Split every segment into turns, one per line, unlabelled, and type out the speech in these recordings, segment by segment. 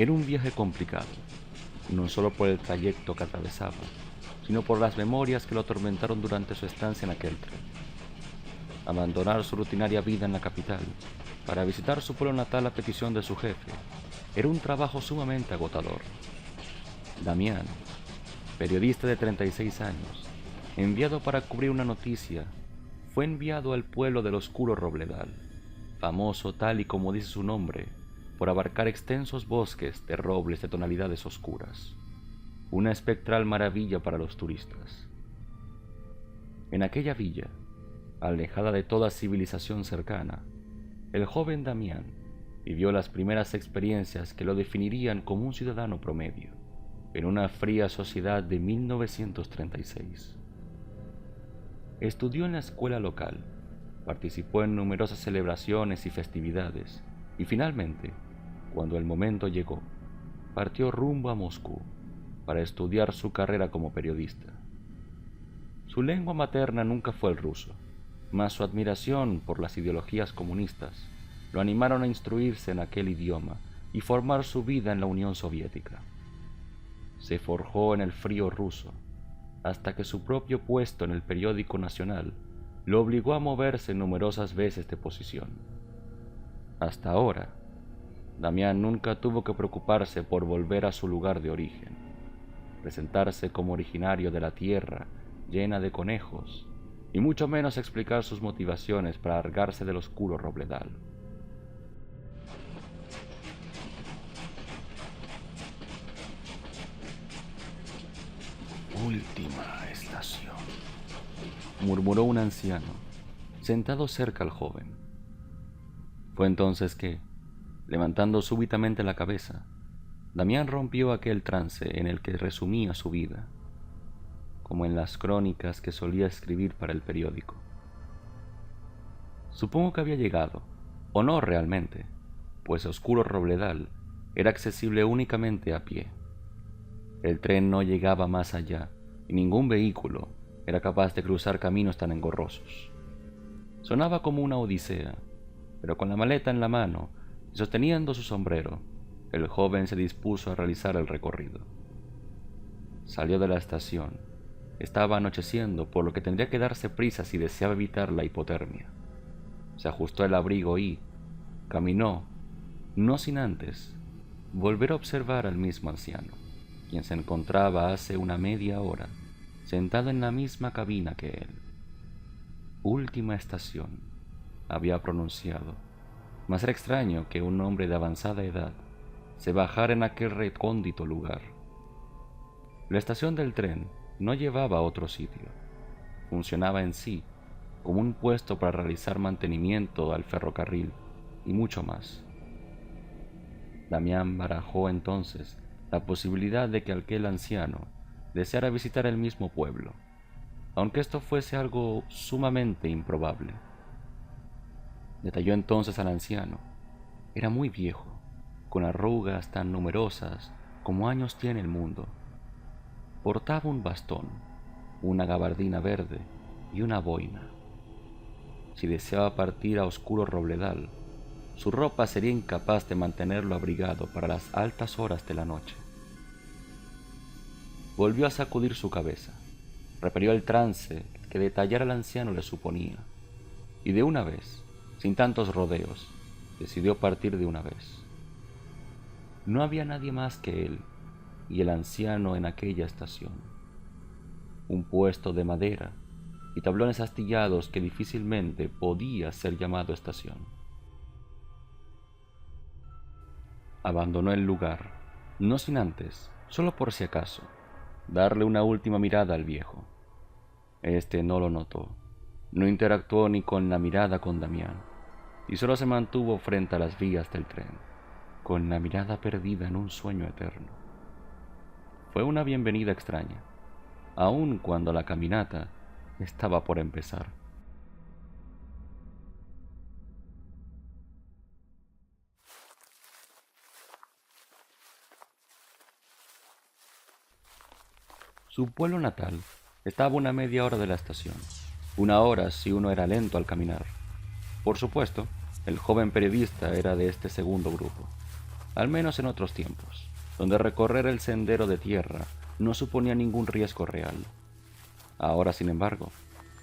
Era un viaje complicado, no solo por el trayecto que atravesaba, sino por las memorias que lo atormentaron durante su estancia en aquel tren. Abandonar su rutinaria vida en la capital para visitar su pueblo natal a petición de su jefe era un trabajo sumamente agotador. Damián, periodista de 36 años, enviado para cubrir una noticia, fue enviado al pueblo del oscuro Robledal, famoso tal y como dice su nombre, por abarcar extensos bosques de robles de tonalidades oscuras, una espectral maravilla para los turistas. En aquella villa, alejada de toda civilización cercana, el joven Damián vivió las primeras experiencias que lo definirían como un ciudadano promedio, en una fría sociedad de 1936. Estudió en la escuela local, participó en numerosas celebraciones y festividades, y finalmente, cuando el momento llegó, partió rumbo a Moscú para estudiar su carrera como periodista. Su lengua materna nunca fue el ruso, mas su admiración por las ideologías comunistas lo animaron a instruirse en aquel idioma y formar su vida en la Unión Soviética. Se forjó en el frío ruso, hasta que su propio puesto en el periódico nacional lo obligó a moverse numerosas veces de posición. Hasta ahora, Damián nunca tuvo que preocuparse por volver a su lugar de origen, presentarse como originario de la tierra llena de conejos, y mucho menos explicar sus motivaciones para largarse del oscuro Robledal. Última estación, murmuró un anciano, sentado cerca al joven. Fue entonces que, levantando súbitamente la cabeza, Damián rompió aquel trance en el que resumía su vida, como en las crónicas que solía escribir para el periódico. Supongo que había llegado, o no realmente, pues Oscuro Robledal era accesible únicamente a pie. El tren no llegaba más allá, y ningún vehículo era capaz de cruzar caminos tan engorrosos. Sonaba como una odisea, pero con la maleta en la mano y sosteniendo su sombrero, el joven se dispuso a realizar el recorrido. Salió de la estación. Estaba anocheciendo, por lo que tendría que darse prisa si deseaba evitar la hipotermia. Se ajustó el abrigo y caminó, no sin antes volver a observar al mismo anciano, quien se encontraba hace una media hora sentado en la misma cabina que él. Última estación, había pronunciado, mas era extraño que un hombre de avanzada edad se bajara en aquel recóndito lugar. La estación del tren no llevaba a otro sitio. Funcionaba en sí como un puesto para realizar mantenimiento al ferrocarril y mucho más. Damián barajó entonces la posibilidad de que aquel anciano deseara visitar el mismo pueblo, aunque esto fuese algo sumamente improbable. Detalló entonces al anciano. Era muy viejo, con arrugas tan numerosas como años tiene el mundo. Portaba un bastón, una gabardina verde y una boina. Si deseaba partir a Oscuro Robledal, su ropa sería incapaz de mantenerlo abrigado para las altas horas de la noche. Volvió a sacudir su cabeza, repelió el trance que detallar al anciano le suponía, y de una vez, sin tantos rodeos, decidió partir de una vez. No había nadie más que él y el anciano en aquella estación. Un puesto de madera y tablones astillados que difícilmente podía ser llamado estación. Abandonó el lugar, no sin antes, solo por si acaso, darle una última mirada al viejo. Este no lo notó, no interactuó ni con la mirada con Damián, y solo se mantuvo frente a las vías del tren, con la mirada perdida en un sueño eterno. Fue una bienvenida extraña, aun cuando la caminata estaba por empezar. Su pueblo natal estaba a una media hora de la estación, una hora si uno era lento al caminar. Por supuesto, el joven periodista era de este segundo grupo. al menos en otros tiempos, donde recorrer el sendero de tierra no suponía ningún riesgo real. Ahora, sin embargo,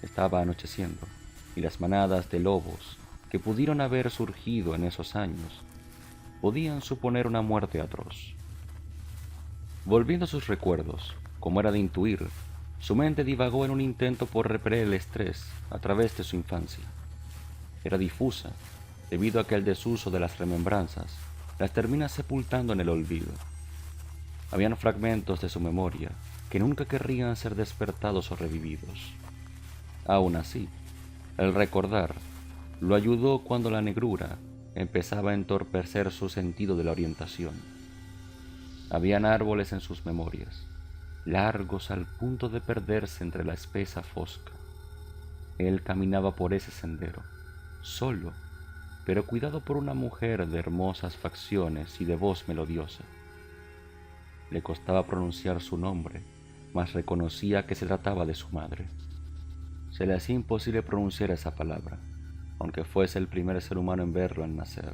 estaba anocheciendo, y las manadas de lobos que pudieron haber surgido en esos años podían suponer una muerte atroz. Volviendo a sus recuerdos, como era de intuir, su mente divagó en un intento por repeler el estrés a través de su infancia. Era difusa, debido a que el desuso de las remembranzas las termina sepultando en el olvido. Habían fragmentos de su memoria que nunca querrían ser despertados o revividos. Aún así, el recordar lo ayudó cuando la negrura empezaba a entorpecer su sentido de la orientación. Habían árboles en sus memorias, largos al punto de perderse entre la espesa fosca. Él caminaba por ese sendero, solo, pero cuidado por una mujer de hermosas facciones y de voz melodiosa. Le costaba pronunciar su nombre, mas reconocía que se trataba de su madre. Se le hacía imposible pronunciar esa palabra, aunque fuese el primer ser humano en verlo al nacer.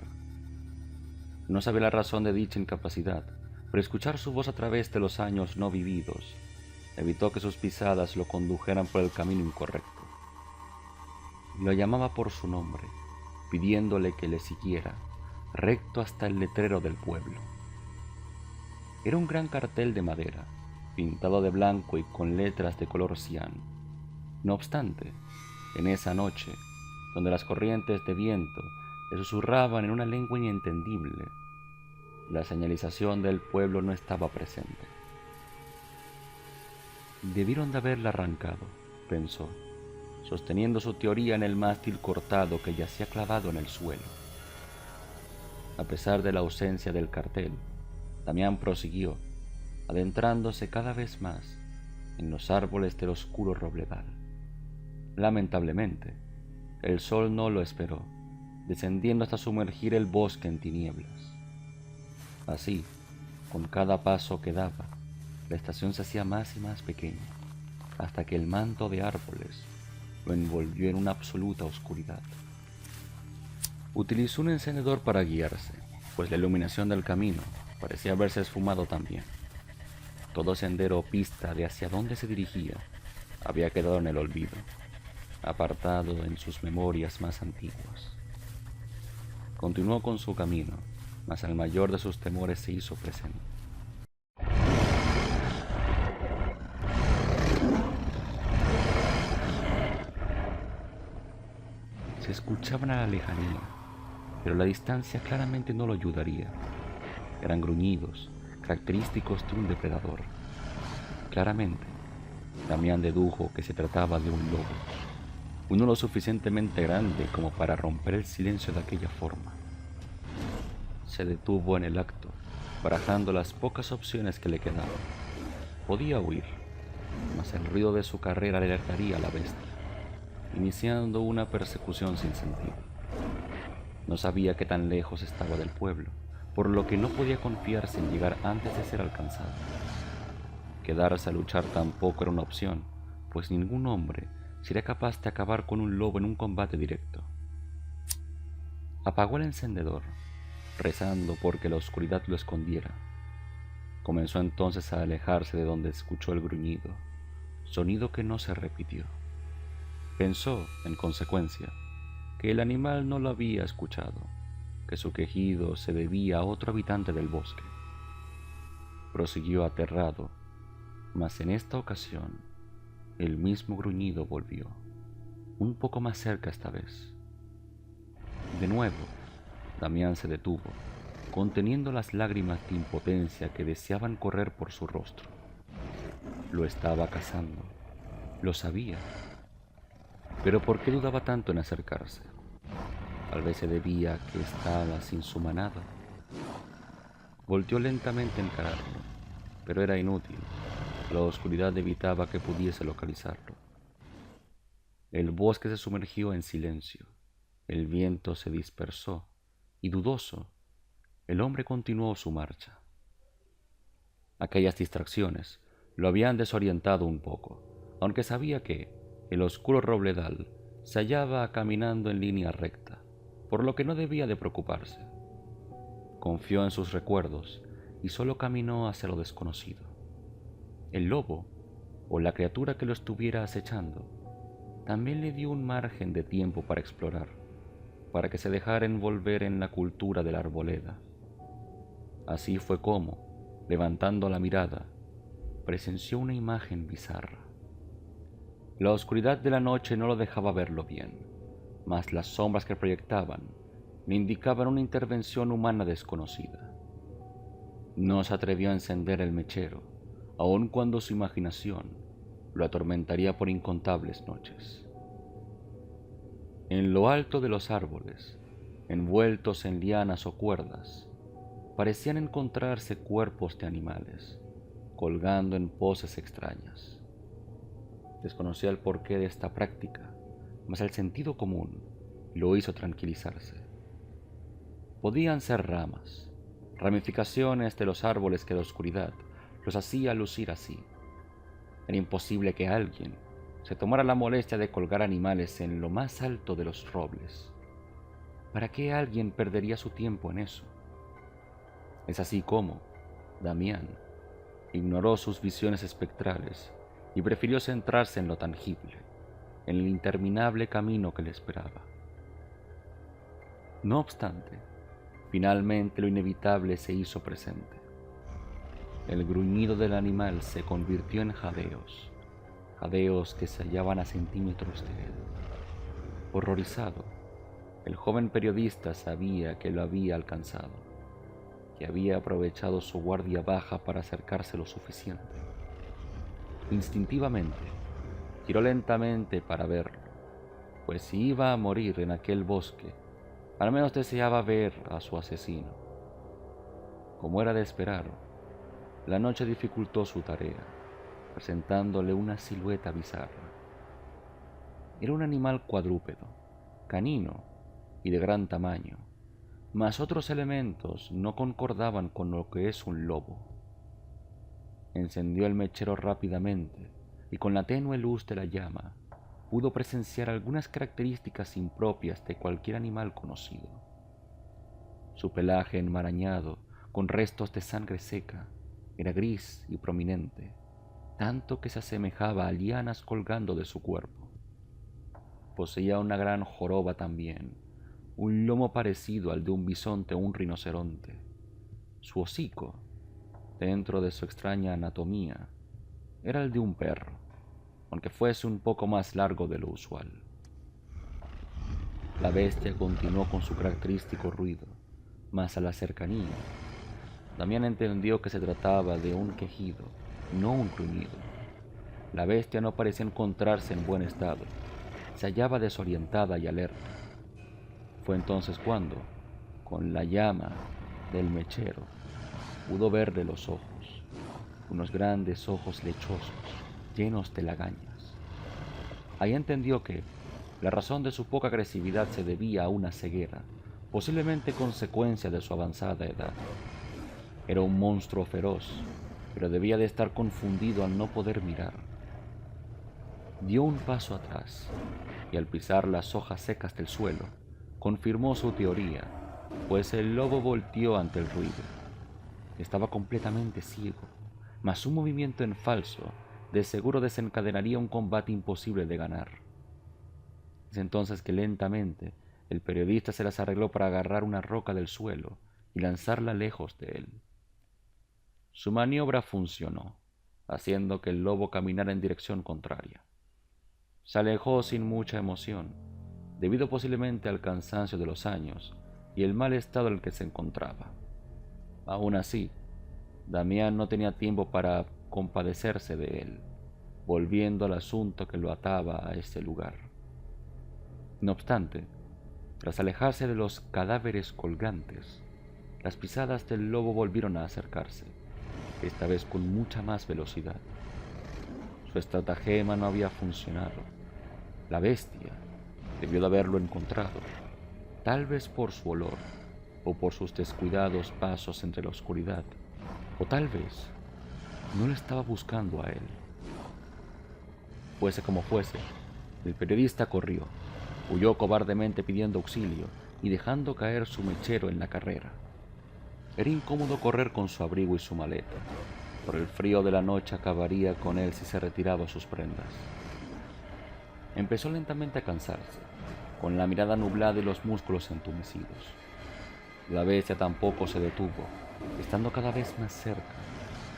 No sabía la razón de dicha incapacidad, pero escuchar su voz a través de los años no vividos evitó que sus pisadas lo condujeran por el camino incorrecto. Lo llamaba por su nombre, pidiéndole que le siguiera, recto hasta el letrero del pueblo. Era un gran cartel de madera, pintado de blanco y con letras de color cian. No obstante, en esa noche, donde las corrientes de viento le susurraban en una lengua inentendible, la señalización del pueblo no estaba presente. Debieron de haberla arrancado, pensó, sosteniendo su teoría en el mástil cortado que yacía clavado en el suelo. A pesar de la ausencia del cartel, Damián prosiguió, adentrándose cada vez más en los árboles del oscuro robledal. Lamentablemente, el sol no lo esperó, descendiendo hasta sumergir el bosque en tinieblas. Así, con cada paso que daba, la estación se hacía más y más pequeña, hasta que el manto de árboles lo envolvió en una absoluta oscuridad. Utilizó un encendedor para guiarse, pues la iluminación del camino parecía haberse esfumado también. Todo sendero o pista de hacia dónde se dirigía había quedado en el olvido, apartado en sus memorias más antiguas. Continuó con su camino, mas el mayor de sus temores se hizo presente. Se escuchaban a la lejanía, pero la distancia claramente no lo ayudaría. Eran gruñidos, característicos de un depredador. Claramente, Damián dedujo que se trataba de un lobo, uno lo suficientemente grande como para romper el silencio de aquella forma. Se detuvo en el acto, barajando las pocas opciones que le quedaban. Podía huir, mas el ruido de su carrera alertaría a la bestia, iniciando una persecución sin sentido. No sabía qué tan lejos estaba del pueblo, por lo que no podía confiarse en llegar antes de ser alcanzado. Quedarse a luchar tampoco era una opción, pues ningún hombre sería capaz de acabar con un lobo en un combate directo. Apagó el encendedor, rezando porque la oscuridad lo escondiera. Comenzó entonces a alejarse de donde escuchó el gruñido, sonido que no se repitió. Pensó, en consecuencia, que el animal no lo había escuchado, que su quejido se debía a otro habitante del bosque. Prosiguió aterrado, mas en esta ocasión el mismo gruñido volvió, un poco más cerca esta vez. De nuevo, Damián se detuvo, conteniendo las lágrimas de impotencia que deseaban correr por su rostro. Lo estaba cazando, lo sabía. Pero ¿por qué dudaba tanto en acercarse? Tal vez se debía a que estaba sin su manada. Volteó lentamente a encararlo, pero era inútil. La oscuridad evitaba que pudiese localizarlo. El bosque se sumergió en silencio. El viento se dispersó y, dudoso, el hombre continuó su marcha. Aquellas distracciones lo habían desorientado un poco, aunque sabía que el oscuro robledal se hallaba caminando en línea recta, por lo que no debía de preocuparse. Confió en sus recuerdos y solo caminó hacia lo desconocido. El lobo, o la criatura que lo estuviera acechando, también le dio un margen de tiempo para explorar, para que se dejara envolver en la cultura de la arboleda. Así fue como, levantando la mirada, presenció una imagen bizarra. La oscuridad de la noche no lo dejaba verlo bien, mas las sombras que proyectaban le indicaban una intervención humana desconocida. No se atrevió a encender el mechero, aun cuando su imaginación lo atormentaría por incontables noches. En lo alto de los árboles, envueltos en lianas o cuerdas, parecían encontrarse cuerpos de animales, colgando en poses extrañas. Desconocía el porqué de esta práctica, mas el sentido común lo hizo tranquilizarse. Podían ser ramas, ramificaciones de los árboles que la oscuridad los hacía lucir así. Era imposible que alguien se tomara la molestia de colgar animales en lo más alto de los robles. ¿Para qué alguien perdería su tiempo en eso? Es así como Damián ignoró sus visiones espectrales y prefirió centrarse en lo tangible, en el interminable camino que le esperaba. No obstante, finalmente lo inevitable se hizo presente. El gruñido del animal se convirtió en jadeos, jadeos que se hallaban a centímetros de él. Horrorizado, el joven periodista sabía que lo había alcanzado, que había aprovechado su guardia baja para acercarse lo suficiente. Instintivamente, giró lentamente para verlo, pues si iba a morir en aquel bosque, al menos deseaba ver a su asesino. Como era de esperar, la noche dificultó su tarea, presentándole una silueta bizarra. Era un animal cuadrúpedo, canino y de gran tamaño, mas otros elementos no concordaban con lo que es un lobo. Encendió el mechero rápidamente y con la tenue luz de la llama pudo presenciar algunas características impropias de cualquier animal conocido. Su pelaje enmarañado, con restos de sangre seca, era gris y prominente, tanto que se asemejaba a lianas colgando de su cuerpo. Poseía una gran joroba también, un lomo parecido al de un bisonte o un rinoceronte. Su hocico, dentro de su extraña anatomía, era el de un perro, aunque fuese un poco más largo de lo usual. La bestia continuó con su característico ruido, mas a la cercanía, Damián entendió que se trataba de un quejido, no un gruñido. La bestia no parecía encontrarse en buen estado, se hallaba desorientada y alerta. Fue entonces cuando, con la llama del mechero, pudo verle los ojos, unos grandes ojos lechosos, llenos de lagañas. Ahí entendió que la razón de su poca agresividad se debía a una ceguera, posiblemente consecuencia de su avanzada edad. Era un monstruo feroz, pero debía de estar confundido al no poder mirar. Dio un paso atrás y al pisar las hojas secas del suelo, confirmó su teoría, pues el lobo volteó ante el ruido. Estaba completamente ciego, mas un movimiento en falso de seguro desencadenaría un combate imposible de ganar. Es entonces que lentamente el periodista se las arregló para agarrar una roca del suelo y lanzarla lejos de él. Su maniobra funcionó, haciendo que el lobo caminara en dirección contraria. Se alejó sin mucha emoción, debido posiblemente al cansancio de los años y el mal estado en el que se encontraba. Aún así, Damián no tenía tiempo para compadecerse de él, volviendo al asunto que lo ataba a ese lugar. No obstante, tras alejarse de los cadáveres colgantes, las pisadas del lobo volvieron a acercarse, esta vez con mucha más velocidad. Su estratagema no había funcionado. La bestia debió de haberlo encontrado, tal vez por su olor o por sus descuidados pasos entre la oscuridad, o tal vez no lo estaba buscando a él. Fuese como fuese, el periodista corrió, huyó cobardemente pidiendo auxilio y dejando caer su mechero en la carrera. Era incómodo correr con su abrigo y su maleta. Por el frío de la noche acabaría con él si se retiraba sus prendas. Empezó lentamente a cansarse, con la mirada nublada y los músculos entumecidos. La bestia tampoco se detuvo, estando cada vez más cerca,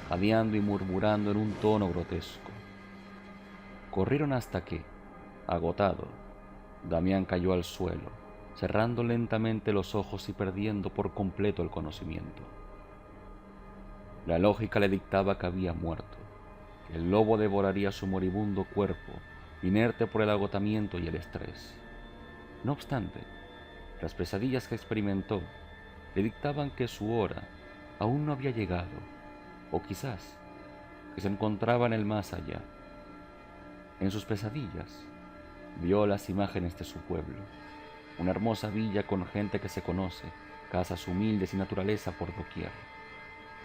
jadeando y murmurando en un tono grotesco. Corrieron hasta que, agotado, Damián cayó al suelo, cerrando lentamente los ojos y perdiendo por completo el conocimiento. La lógica le dictaba que había muerto, que el lobo devoraría su moribundo cuerpo, inerte por el agotamiento y el estrés. No obstante, las pesadillas que experimentó le dictaban que su hora aún no había llegado, o quizás que se encontraba en el más allá. En sus pesadillas vio las imágenes de su pueblo, una hermosa villa con gente que se conoce, casas humildes y naturaleza por doquier.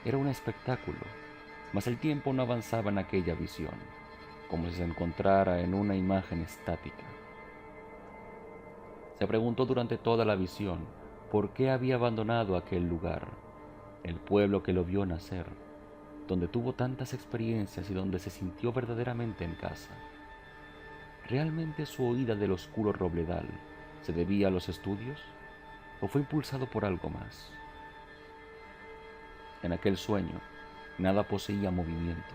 Era un espectáculo, mas el tiempo no avanzaba en aquella visión, como si se encontrara en una imagen estática. Se preguntó durante toda la visión por qué había abandonado aquel lugar, el pueblo que lo vio nacer, donde tuvo tantas experiencias y donde se sintió verdaderamente en casa. ¿Realmente su huida del oscuro Robledal se debía a los estudios o fue impulsado por algo más? En aquel sueño, nada poseía movimiento,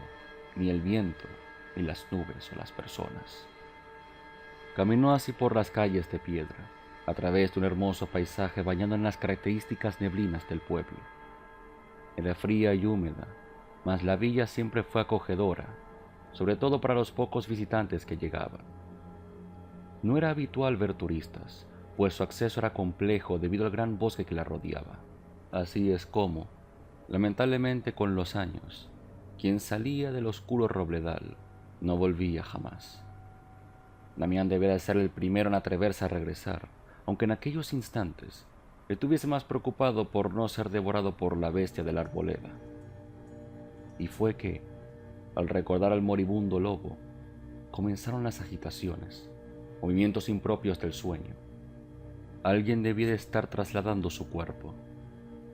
ni el viento, ni las nubes o las personas. Caminó así por las calles de piedra, a través de un hermoso paisaje bañado en las características neblinas del pueblo. Era fría y húmeda, mas la villa siempre fue acogedora, sobre todo para los pocos visitantes que llegaban. No era habitual ver turistas, pues su acceso era complejo debido al gran bosque que la rodeaba. Así es como, lamentablemente con los años, quien salía del oscuro Robledal no volvía jamás. Damián debería ser el primero en atreverse a regresar, aunque en aquellos instantes estuviese más preocupado por no ser devorado por la bestia de la arboleda. Y fue que, al recordar al moribundo lobo, comenzaron las agitaciones, movimientos impropios del sueño. Alguien debía de estar trasladando su cuerpo,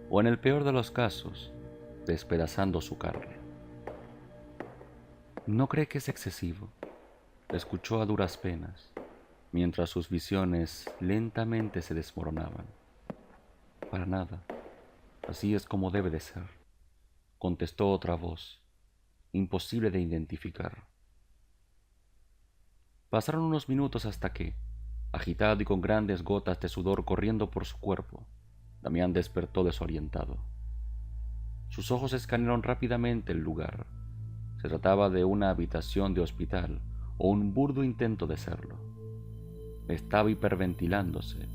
o en el peor de los casos, despedazando su carne. ¿No cree que es excesivo?, escuchó a duras penas, mientras sus visiones lentamente se desmoronaban. Para nada, así es como debe de ser, contestó otra voz, imposible de identificar. Pasaron unos minutos hasta que, agitado y con grandes gotas de sudor corriendo por su cuerpo, Damián despertó desorientado. Sus ojos escanearon rápidamente el lugar. Se trataba de una habitación de hospital o un burdo intento de serlo. Estaba hiperventilándose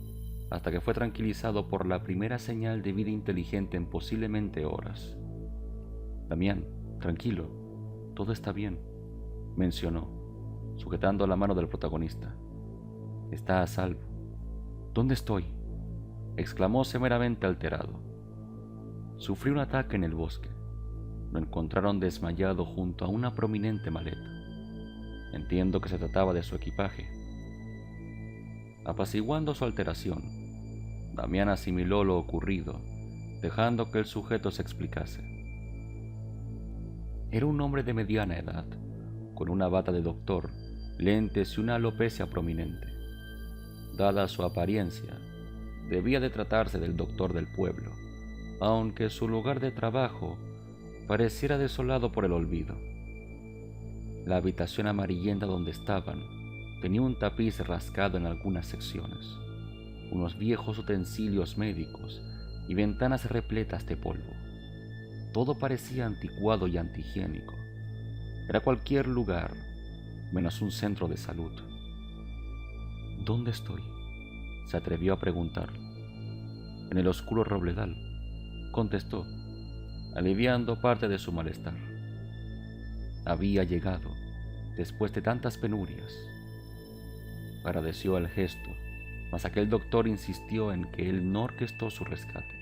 hasta que fue tranquilizado por la primera señal de vida inteligente en posiblemente horas. Damián, tranquilo, todo está bien, mencionó, sujetando la mano del protagonista. Está a salvo. ¿Dónde estoy?, exclamó severamente alterado. Sufrí un ataque en el bosque. Lo encontraron desmayado junto a una prominente maleta. Entiendo que se trataba de su equipaje. Apaciguando su alteración, Damián asimiló lo ocurrido, dejando que el sujeto se explicase. Era un hombre de mediana edad, con una bata de doctor, lentes y una alopecia prominente. Dada su apariencia, debía de tratarse del doctor del pueblo, aunque su lugar de trabajo pareciera desolado por el olvido. La habitación amarillenta donde estaban tenía un tapiz rascado en algunas secciones, unos viejos utensilios médicos y ventanas repletas de polvo. Todo parecía anticuado y antihigiénico. Era cualquier lugar, menos un centro de salud. ¿Dónde estoy?, se atrevió a preguntar. En el oscuro Robledal, contestó, aliviando parte de su malestar. Había llegado, después de tantas penurias. Agradeció el gesto, mas aquel doctor insistió en que él no orquestó su rescate.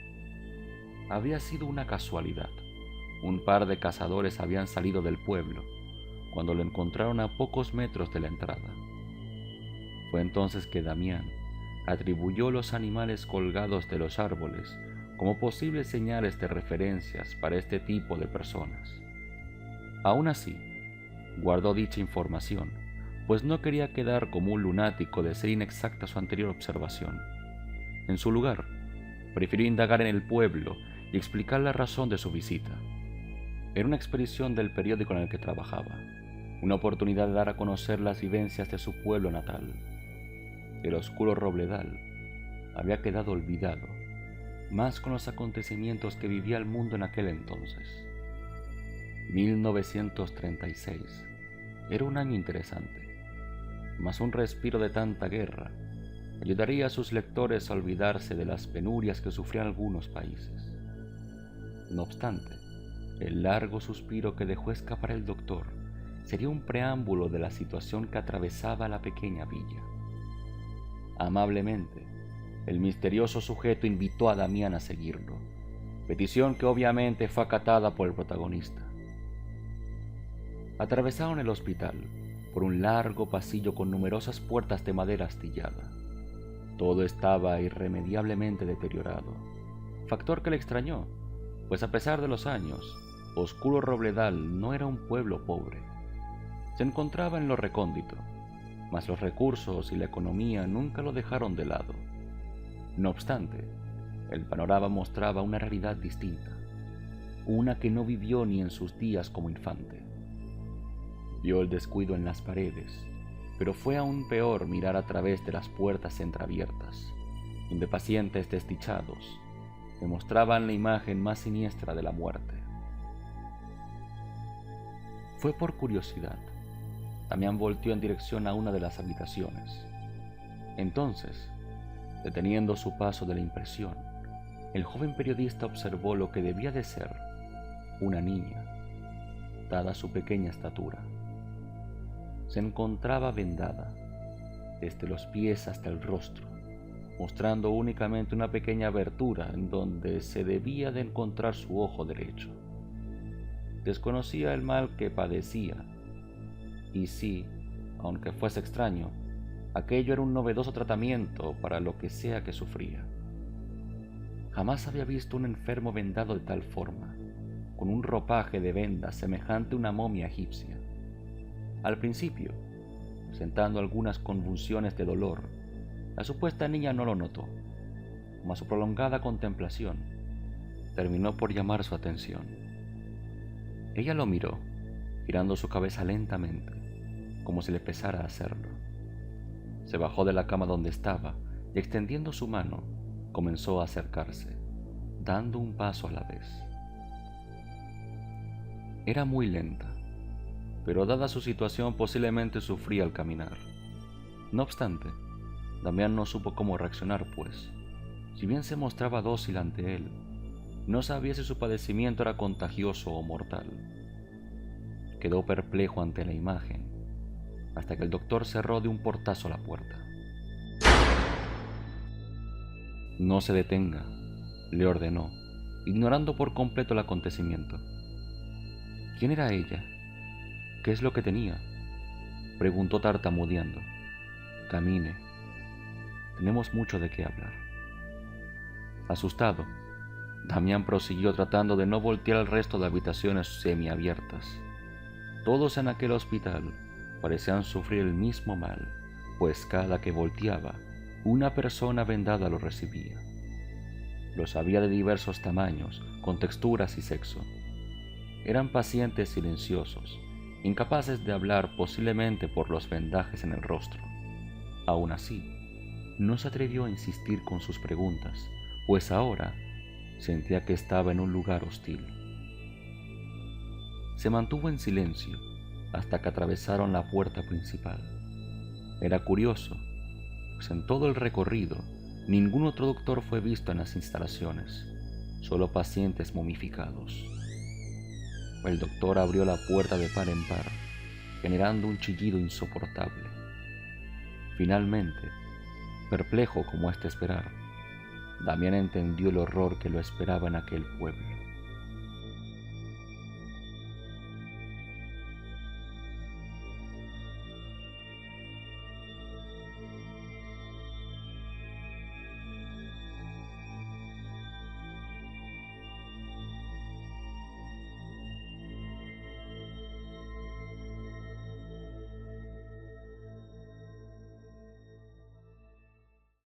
Había sido una casualidad. Un par de cazadores habían salido del pueblo, cuando lo encontraron a pocos metros de la entrada. Fue entonces que Damián atribuyó los animales colgados de los árboles como posibles señales de referencias para este tipo de personas. Aún así, guardó dicha información, pues no quería quedar como un lunático de ser inexacta su anterior observación. En su lugar, prefirió indagar en el pueblo y explicar la razón de su visita. Era una expedición del periódico en el que trabajaba, una oportunidad de dar a conocer las vivencias de su pueblo natal. El oscuro Robledal había quedado olvidado, más con los acontecimientos que vivía el mundo en aquel entonces. 1936 era un año interesante, mas un respiro de tanta guerra ayudaría a sus lectores a olvidarse de las penurias que sufrían algunos países. No obstante, el largo suspiro que dejó escapar el doctor sería un preámbulo de la situación que atravesaba la pequeña villa. Amablemente, el misterioso sujeto invitó a Damián a seguirlo, petición que obviamente fue acatada por el protagonista. Atravesaron el hospital por un largo pasillo con numerosas puertas de madera astillada. Todo estaba irremediablemente deteriorado, factor que le extrañó, pues a pesar de los años, Oscuro Robledal no era un pueblo pobre. Se encontraba en lo recóndito, mas los recursos y la economía nunca lo dejaron de lado. No obstante, el panorama mostraba una realidad distinta, una que no vivió ni en sus días como infante. Vio el descuido en las paredes, pero fue aún peor mirar a través de las puertas entreabiertas, donde pacientes desdichados demostraban la imagen más siniestra de la muerte. Fue por curiosidad. Damián volteó en dirección a una de las habitaciones. Entonces, deteniendo su paso de la impresión, el joven periodista observó lo que debía de ser una niña, dada su pequeña estatura. Se encontraba vendada, desde los pies hasta el rostro, mostrando únicamente una pequeña abertura en donde se debía de encontrar su ojo derecho. Desconocía el mal que padecía, y sí, aunque fuese extraño, aquello era un novedoso tratamiento para lo que sea que sufría. Jamás había visto un enfermo vendado de tal forma, con un ropaje de vendas semejante a una momia egipcia. Al principio, presentando algunas convulsiones de dolor, la supuesta niña no lo notó, mas su prolongada contemplación terminó por llamar su atención. Ella lo miró, girando su cabeza lentamente, como si le pesara hacerlo. Se bajó de la cama donde estaba y, extendiendo su mano, comenzó a acercarse, dando un paso a la vez. Era muy lenta, pero dada su situación posiblemente sufría al caminar. No obstante, Damián no supo cómo reaccionar, pues, si bien se mostraba dócil ante él, no sabía si su padecimiento era contagioso o mortal. Quedó perplejo ante la imagen, hasta que el doctor cerró de un portazo la puerta. «No se detenga», le ordenó, ignorando por completo el acontecimiento. ¿Quién era ella? ¿Qué es lo que tenía?, preguntó tartamudeando. «Camine. Tenemos mucho de qué hablar». Asustado, Damián prosiguió tratando de no voltear al resto de habitaciones semiabiertas. Todos en aquel hospital parecían sufrir el mismo mal, pues cada que volteaba, una persona vendada lo recibía. Los había de diversos tamaños, con texturas y sexo. Eran pacientes silenciosos, incapaces de hablar posiblemente por los vendajes en el rostro. Aún así, no se atrevió a insistir con sus preguntas, pues ahora sentía que estaba en un lugar hostil. Se mantuvo en silencio hasta que atravesaron la puerta principal. Era curioso, pues en todo el recorrido ningún otro doctor fue visto en las instalaciones, solo pacientes momificados. El doctor abrió la puerta de par en par, generando un chillido insoportable. Finalmente, perplejo como es de esperar, Damián entendió el horror que lo esperaba en aquel pueblo.